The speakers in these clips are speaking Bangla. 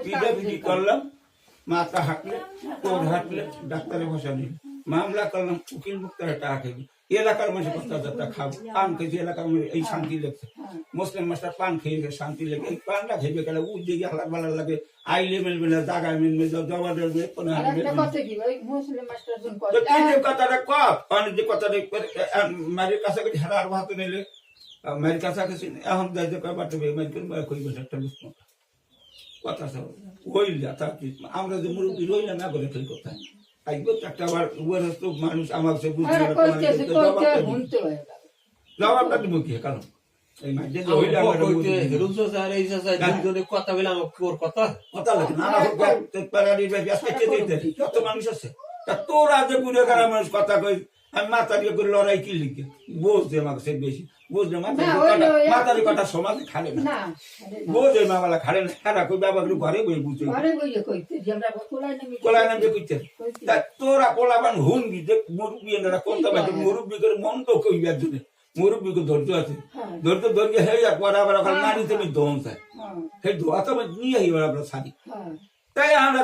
পিটাপিটি করলাম, মাথা হাঁটলে তোর হাঁটলে ডাক্তারে বসা দিল, মামলা করলাম, উকিল মুক্তারে টাকা খেবি, এলাকার মানুষ কথা খাবো, পান খেয়েছি এলাকার মানুষ এই শান্তি লেগছে, মুসলিম মাস্টার পান খেয়ে শান্তি লেগে এই পানটা খেয়ে গেলে উ দিকে হালার বালার লাগে, আইলে মেলবে না, জায়গায় মেলবে, জবা দেবে, কোনো কথাটা কপ অনেক যে কথাটা মায়ের কাছাকাছি হারার ভাত নিলে মায়ের কাছাকাছি এখন যাইতে ব্যাপারটা মায়ের কইবে একটা বুঝতো কথা সব হইলা তা কি আমরা যে মুরব্বী রইলাম না করে সেই কথা একটা আবার মানুষ আমার সে বুঝতে জবাবটা দিব কি কারণ মানুষ আছে তোরা যে গুণে খারাপ মানুষ কথা কই আমি মাথা দিয়ে করে লড়াই কি লিখে বুঝতে আমাকে সে বেশি বুঝলে মাথারি কথা সমাজে খালে না বোঝে মামালা খালে না খারা কই বাবা ঘরে বই বুঝতে কোলায় নামে কইতে তোরা কোলাবান হুনবি যে মুরব্বী এনারা করতে পারে মুরব্বী করে মন তো কইবার জন্য মুরব্বীকে ধৈর্য আছে ধৈর্য ধৈর্য হে পরে আবার ওখানে মানি তুমি দোন চায় সেই ধোয়া তো নিয়ে আইবার আমরা সারি তাই আমরা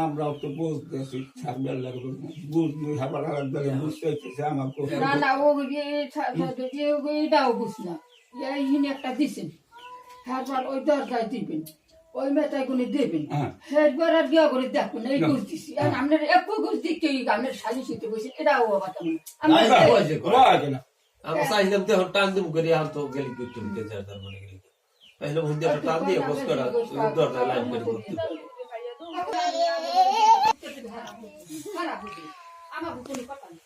আমরাও তো বুঝতেছি ছাড়বার লাগবে বুঝবো খাবার বুঝতে একটা দিছেন তারপর ওই দরজায় দিবেন ওই মেটাই গুলি দেবেন হেডবার আর গিয়া করে দেখুন এই ঘুষ দিছি আপনার এক ঘুষ দিকে আপনার সাজি শিখতে বসেন এটাও আবার আমরা চাইছিলাম তো টান দিব করে আর তো গেলি করতে হইতে যায় তার মানে গেলি তাহলে হুন্দি একটা টান দিয়ে বস করা দরজা লাইন করে করতে আমার কোনো কথা নেই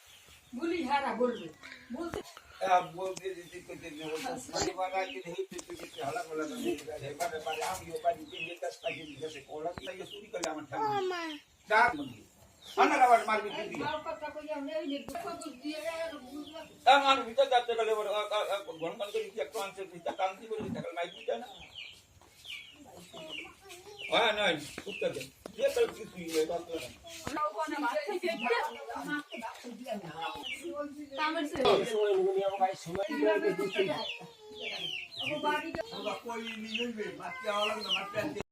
বলি হারা বলবে বলতে বলতে দিতে করতে পরিবার আগে হইতে হইতে হালা মালা এবারে বারে আমিও বাড়ি দিয়ে কাজ কাজে দিয়েছে ওরা তাই চুরি করে আমার ঠাকুর ডাক মন্দির আনার আবার মারবি কি কথা কইয়া নেই নে কথা দিয়ে আমার ভিতর যাচ্ছে গেলে গণমান করে কি একটু আনছে ভিতর কান্তি করে থাকলে মাই দিতে না হ্যাঁ না উত্তর দে যে কাল কি তুই এই বাত না সময় নিয়ে আমার সময় দিয়ে দিতে ও বাড়ি কই নিয়ে বাচ্চা হলো না বাচ্চা